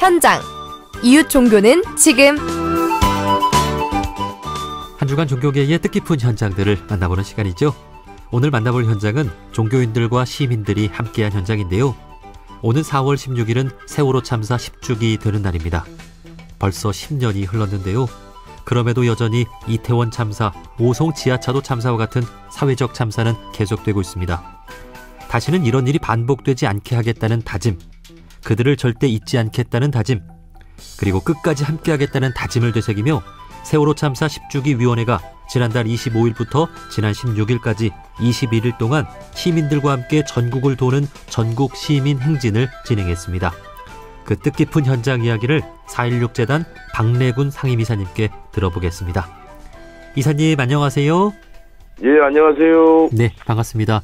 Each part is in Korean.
현장. 이웃 종교는 지금. 한 주간 종교계의 뜻깊은 현장들을 만나보는 시간이죠. 오늘 만나볼 현장은 종교인들과 시민들이 함께한 현장인데요. 오는 4월 16일은 세월호 참사 10주기 되는 날입니다. 벌써 10년이 흘렀는데요. 그럼에도 여전히 이태원 참사, 오송 지하차도 참사와 같은 사회적 참사는 계속되고 있습니다. 다시는 이런 일이 반복되지 않게 하겠다는 다짐, 그들을 절대 잊지 않겠다는 다짐, 그리고 끝까지 함께하겠다는 다짐을 되새기며 세월호 참사 10주기 위원회가 지난달 25일부터 지난 16일까지 21일 동안 시민들과 함께 전국을 도는 전국 시민 행진을 진행했습니다. 그 뜻깊은 현장 이야기를 4.16 재단 박래군 상임이사님께 들어보겠습니다. 이사님 안녕하세요. 예, 안녕하세요. 네, 반갑습니다.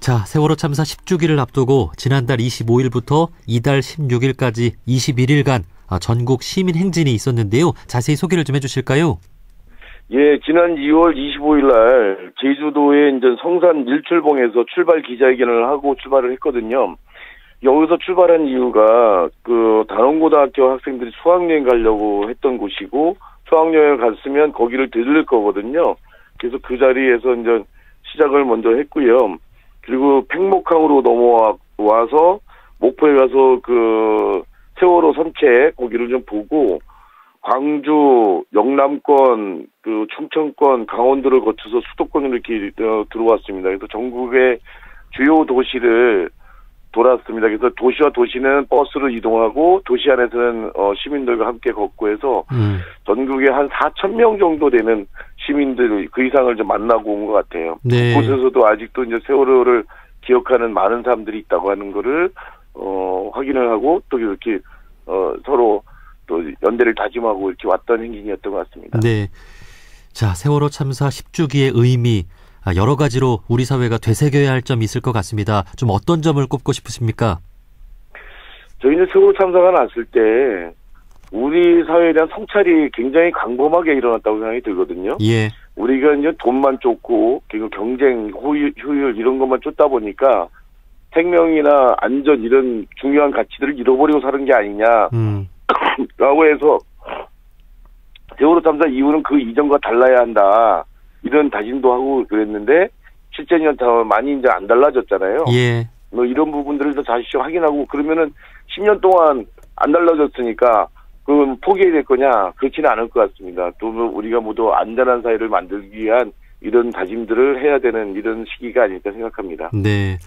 자, 세월호 참사 10주기를 앞두고 지난달 25일부터 이달 16일까지 21일간 전국 시민 행진이 있었는데요. 자세히 소개를 좀 해주실까요? 예, 지난 2월 25일 날 제주도의 이제 성산 일출봉에서 출발 기자회견을 하고 출발을 했거든요. 여기서 출발한 이유가 그 단원고등학교 학생들이 수학여행 가려고 했던 곳이고 수학여행을 갔으면 거기를 들릴 거거든요. 그래서 그 자리에서 이제 시작을 먼저 했고요. 그리고 팽목항으로 넘어와서 목포에 가서 그 세월호 선체 거기를 좀 보고 광주, 영남권, 그 충청권, 강원도를 거쳐서 수도권으로 이렇게 들어왔습니다. 그래서 전국의 주요 도시를 돌았습니다. 그래서 도시와 도시는 버스로 이동하고 도시 안에서는 시민들과 함께 걷고 해서 전국에 한 4,000명 정도 되는 시민들 그 이상을 좀 만나고 온 것 같아요. 네. 그곳에서도 아직도 이제 세월호를 기억하는 많은 사람들이 있다고 하는 거를 확인을 하고 또 이렇게 서로 또 연대를 다짐하고 이렇게 왔던 행진이었던 것 같습니다. 네. 자, 세월호 참사 10주기의 의미 여러 가지로 우리 사회가 되새겨야 할 점이 있을 것 같습니다. 좀 어떤 점을 꼽고 싶으십니까? 저희는 세월호 참사가 났을 때 우리 사회에 대한 성찰이 굉장히 광범하게 일어났다고 생각이 들거든요. 예. 우리가 이제 돈만 쫓고 그리고 경쟁, 효율 이런 것만 쫓다 보니까 생명이나 안전 이런 중요한 가치들을 잃어버리고 사는 게 아니냐 라고 해서 세월호 참사 이후는 그 이전과 달라야 한다. 이런 다짐도 하고 그랬는데 실제는 더 많이 이제 안 달라졌잖아요. 예. 뭐 이런 부분들을 더 다시 확인하고 그러면은 10년 동안 안 달라졌으니까 그럼 포기해야 될 거냐? 그렇지는 않을 것 같습니다. 또 우리가 모두 안전한 사회를 만들기 위한 이런 다짐들을 해야 되는 이런 시기가 아닐까 생각합니다. 네.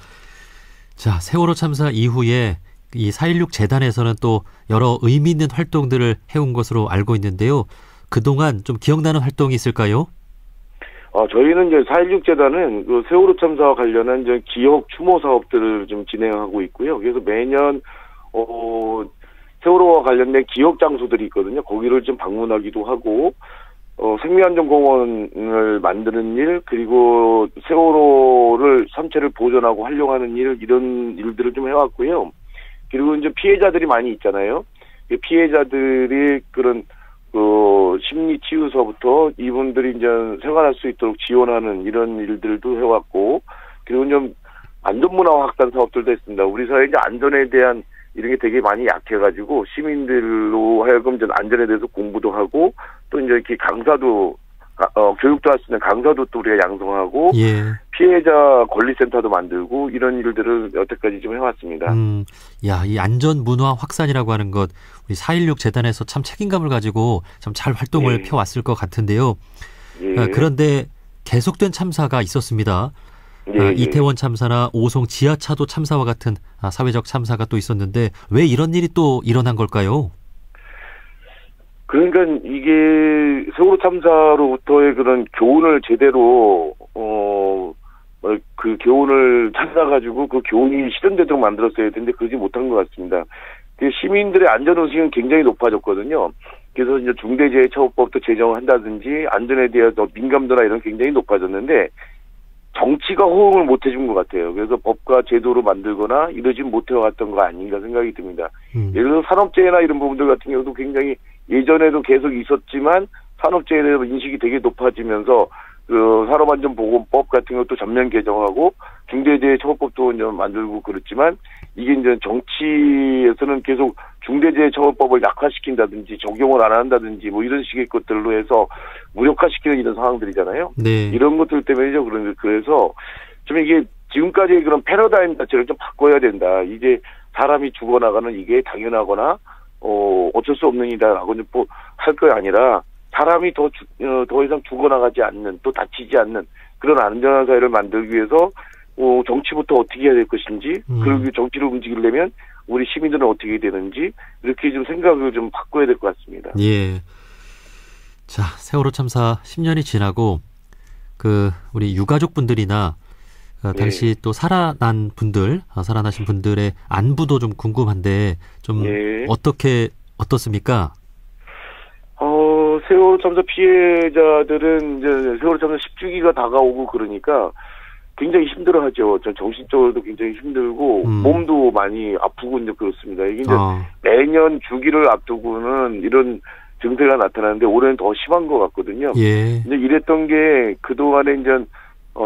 자, 세월호 참사 이후에 이 4.16 재단에서는 또 여러 의미 있는 활동들을 해온 것으로 알고 있는데요. 그동안 좀 기억나는 활동이 있을까요? 저희는 이제 4.16 재단은 그 세월호 참사와 관련한 이제 기억 추모 사업들을 좀 진행하고 있고요. 그래서 매년 세월호와 관련된 기억 장소들이 있거든요. 거기를 좀 방문하기도 하고 생명안전공원을 만드는 일 그리고 세월호를 선체를 보존하고 활용하는 일 이런 일들을 좀 해왔고요. 그리고 이제 피해자들이 많이 있잖아요. 피해자들이 그런 심리 치유서부터 이분들이 이제 생활할 수 있도록 지원하는 이런 일들도 해왔고, 그리고 좀 안전문화 확산 사업들도 했습니다. 우리 사회 이제 안전에 대한 이런 게 되게 많이 약해가지고 시민들로 하여금 좀 안전에 대해서 공부도 하고 또 이제 이렇게 강사도 교육도 할 수 있는 강사도 또 우리가 양성하고 예. 피해자 권리센터도 만들고 이런 일들을 여태까지 좀 해왔습니다. 야, 이 안전 문화 확산이라고 하는 것 우리 4.16 재단에서 참 책임감을 가지고 참 잘 활동을 펴왔을 것 같은데요. 예. 그런데 계속된 참사가 있었습니다. 예. 이태원 참사나 오송 지하차도 참사와 같은 사회적 참사가 또 있었는데 왜 이런 일이 또 일어난 걸까요? 그러니까 이게 세월호 참사로부터의 그런 교훈을 제대로 그 교훈을 찾아가지고 그 교훈이 실현되도록 만들었어야 되는데 그러지 못한 것 같습니다. 시민들의 안전의식은 굉장히 높아졌거든요. 그래서 이제 중대재해처벌법도 제정을 한다든지 안전에 대한 민감도나 이런 굉장히 높아졌는데 정치가 호응을 못 해준 것 같아요. 그래서 법과 제도로 만들거나 이러지 못해왔던 거 아닌가 생각이 듭니다. 예를 들어 산업재해나 이런 부분들 같은 경우도 굉장히 예전에도 계속 있었지만 산업재해에 대해서 인식이 되게 높아지면서 그 산업안전보건법 같은 것도 전면 개정하고 중대재해처벌법도 이제 만들고 그렇지만 이게 이제 정치에서는 계속 중대재해처벌법을 약화시킨다든지 적용을 안 한다든지 뭐 이런 식의 것들로 해서 무력화시키는 이런 상황들이잖아요. 네. 이런 것들 때문이죠. 그래서 좀 이게 지금까지의 그런 패러다임 자체를 좀 바꿔야 된다. 이제 사람이 죽어나가는 이게 당연하거나 어쩔 수 없는 일이다라고 할 거 아니라 사람이 더 이상 죽어나가지 않는 또 다치지 않는 그런 안전한 사회를 만들기 위해서 정치부터 어떻게 해야 될 것인지 그리고 정치를 움직이려면 우리 시민들은 어떻게 해야 되는지 이렇게 좀 생각을 좀 바꿔야 될 것 같습니다. 예. 자, 세월호 참사 10년이 지나고 우리 유가족분들이나 당시 또 살아나신 분들의 안부도 좀 궁금한데 좀 어떻습니까? 세월호 참사 피해자들은 이제 세월호 참사 10주기가 다가오고 그러니까 굉장히 힘들어하죠. 정신적으로도 굉장히 힘들고 몸도 많이 아프고 이제 그렇습니다. 이게 이제 매년 주기를 앞두고는 이런 증세가 나타나는데 올해는 더 심한 것 같거든요. 예. 이제 이랬던 게 그동안에 이제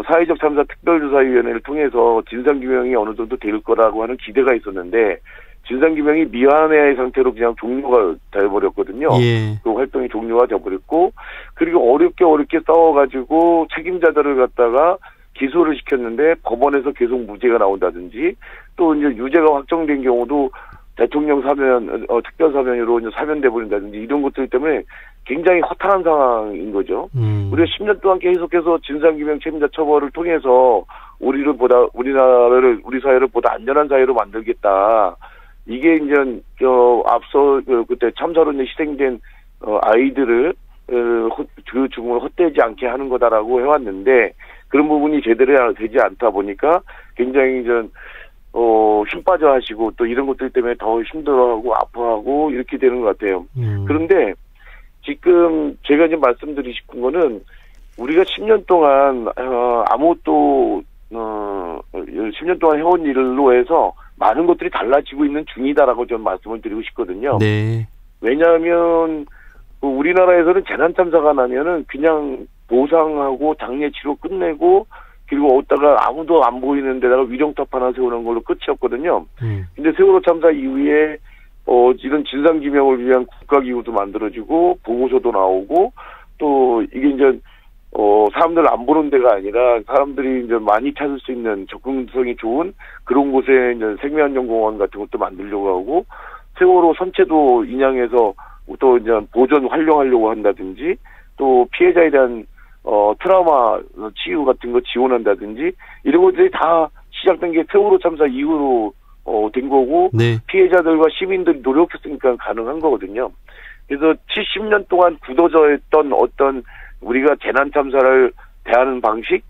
사회적 참사 특별조사위원회를 통해서 진상규명이 어느 정도 될 거라고 하는 기대가 있었는데 진상규명이 미완의 상태로 그냥 종료가 돼버렸거든요. 예. 그 활동이 종료가 돼버렸고 그리고 어렵게 싸워가지고 책임자들을 갖다가 기소를 시켰는데 법원에서 계속 무죄가 나온다든지 또 이제 유죄가 확정된 경우도 대통령 사면, 특별 사면으로 이제 사면돼 버린다든지 이런 것들 때문에 굉장히 허탈한 상황인 거죠. 우리가 10년 동안 계속해서 진상규명 책임자 처벌을 통해서 우리 사회를 보다 안전한 사회로 만들겠다. 이게 이제 앞서 그때 참사로 이제 희생된 아이들을 그 죽음을 헛되지 않게 하는 거다라고 해왔는데 그런 부분이 제대로 되지 않다 보니까 굉장히 힘 빠져 하시고 또 이런 것들 때문에 더 힘들어하고 아파하고 이렇게 되는 것 같아요. 그런데 지금 제가 이제 말씀드리고 싶은 거는 우리가 10년 동안 아무것도 10년 동안 해온 일로 해서 많은 것들이 달라지고 있는 중이다라고 좀 말씀을 드리고 싶거든요. 네. 왜냐하면 우리나라에서는 재난참사가 나면은 그냥 보상하고 장례 치료 끝내고 그리고 어디다가 아무도 안 보이는 데다가 위령탑 하나 세우는 걸로 끝이었거든요. 근데 세월호 참사 이후에 이런 진상규명을 위한 국가기구도 만들어지고 보고서도 나오고 또 이게 이제 사람들 안 보는 데가 아니라 사람들이 이제 많이 찾을 수 있는 접근성이 좋은 그런 곳에 이제 생명안전공원 같은 것도 만들려고 하고 세월호 선체도 인양해서 또 이제 보존 활용하려고 한다든지 또 피해자에 대한 트라우마 치유 같은 거 지원한다든지 이런 것들이 다 시작된 게 세월호 참사 이후로 된 거고 네. 피해자들과 시민들이 노력했으니까 가능한 거거든요. 그래서 70년 동안 굳어져 있던 어떤 우리가 재난 참사를 대하는 방식,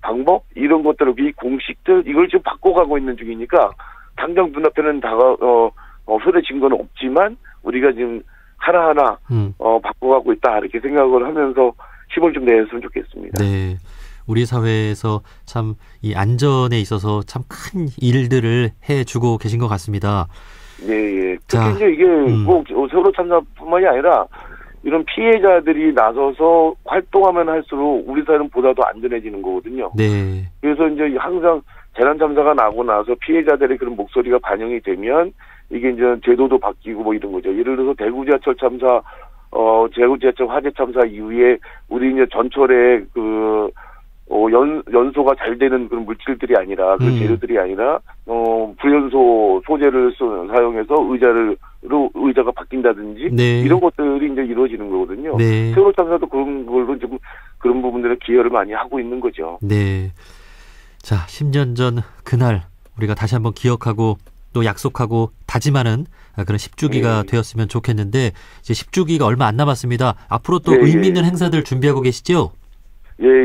방법 이런 것들을 이 공식들 이걸 지금 바꿔가고 있는 중이니까 당장 눈앞에는 손에 쥔 건 없지만 우리가 지금 하나하나 바꿔가고 있다 이렇게 생각을 하면서 힘을 좀 내었으면 좋겠습니다. 네, 우리 사회에서 참 이 안전에 있어서 참 큰 일들을 해주고 계신 것 같습니다. 예. 특히 이제 이게 꼭 세월호 참사뿐만이 아니라 이런 피해자들이 나서서 활동하면 할수록 우리 사회는 보다도 안전해지는 거거든요. 네. 그래서 이제 항상 재난 참사가 나고 나서 피해자들의 그런 목소리가 반영이 되면 이게 이제 제도도 바뀌고 뭐 이런 거죠. 예를 들어서 대구 지하철 참사, 대구 지하철 화재 참사 이후에 우리 이제 전철에 연소가 잘 되는 그런 물질들이 아니라 그 재료들이 아니라 불연소 소재를 사용해서 의자가 바뀐다든지 네. 이런 것들이 이제 이루어지는 거거든요. 네. 세월호 참사도 그런 걸로 좀 그런 부분들에 기여를 많이 하고 있는 거죠. 네. 자, 10년 전 그날 우리가 다시 한번 기억하고 또 약속하고 다짐하는 그런 10주기가 되었으면 좋겠는데 이제 10주기가 얼마 안 남았습니다. 앞으로 또 의미 있는 행사들 준비하고 계시죠? 예.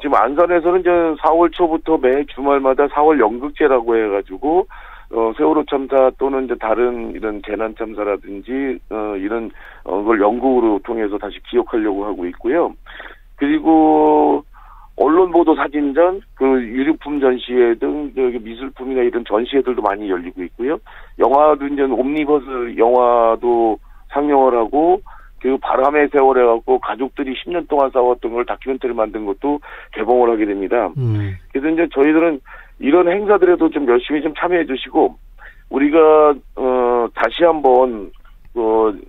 지금 안산에서는 이제 4월 초부터 매 주말마다 4월 연극제라고 해가지고 세월호 참사 또는 이제 다른 이런 재난 참사라든지 이런 걸 연극으로 통해서 다시 기억하려고 하고 있고요. 그리고 언론 보도 사진전, 유류품 전시회 등 미술품이나 이런 전시회들도 많이 열리고 있고요. 영화도 이제 옴니버스 영화도 상영을 하고 그리고 바람의 세월 해갖고 가족들이 10년 동안 싸웠던 걸 다큐멘터리 만든 것도 개봉을 하게 됩니다. 그래서 이제 저희들은 이런 행사들에도 좀 열심히 좀 참여해 주시고, 우리가, 다시 한번,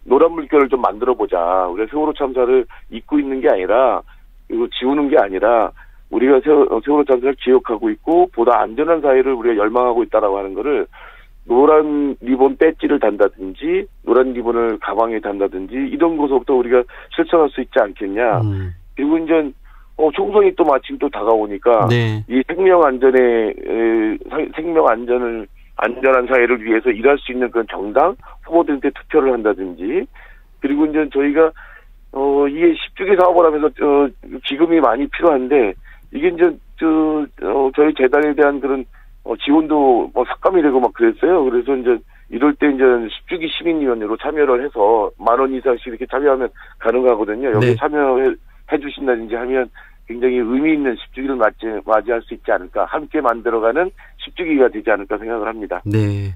노란 물결을 좀 만들어 보자. 우리가 세월호 참사를 잊고 있는 게 아니라, 그리고 지우는 게 아니라, 우리가 세월호 참사를 기억하고 있고, 보다 안전한 사회를 우리가 열망하고 있다라고 하는 거를, 노란 리본 배지를 단다든지, 노란 리본을 가방에 단다든지, 이런 것부터 우리가 실천할 수 있지 않겠냐. 그리고 이제, 총선이 또 마침 또 다가오니까, 네. 이 안전한 사회를 위해서 일할 수 있는 그런 정당 후보들한테 투표를 한다든지, 그리고 이제 저희가, 이게 10주기 사업을 하면서, 기금이 많이 필요한데, 이게 이제, 저희 재단에 대한 그런, 지원도 삭감이 되고 막 그랬어요. 그래서 이제 이럴 때 이제 10주기 시민위원회로 참여를 해서 10,000원 이상씩 이렇게 참여하면 가능하거든요. 여기 네. 참여해 주신다든지 하면 굉장히 의미 있는 10주기를 맞이할 수 있지 않을까. 함께 만들어가는 10주기가 되지 않을까 생각을 합니다. 네.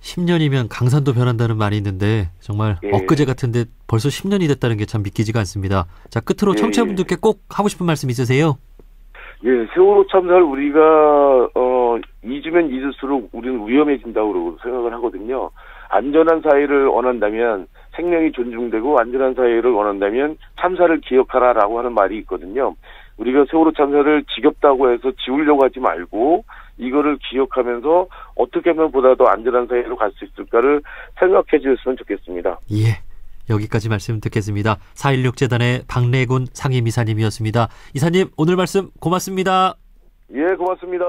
10년이면 강산도 변한다는 말이 있는데 정말 예. 엊그제 같은데 벌써 10년이 됐다는 게 참 믿기지가 않습니다. 자, 끝으로 예. 청취자분들께 꼭 하고 싶은 말씀 있으세요? 예, 세월호 참사를 우리가 잊으면 잊을수록 우리는 위험해진다고 생각을 하거든요. 안전한 사회를 원한다면 생명이 존중되고 안전한 사회를 원한다면 참사를 기억하라라고 하는 말이 있거든요. 우리가 세월호 참사를 지겹다고 해서 지우려고 하지 말고 이거를 기억하면서 어떻게 하면 보다 더 안전한 사회로 갈 수 있을까를 생각해 주셨으면 좋겠습니다. 예. 여기까지 말씀 듣겠습니다. 4.16재단의 박래군 상임이사님이었습니다. 이사님, 오늘 말씀 고맙습니다. 예, 고맙습니다.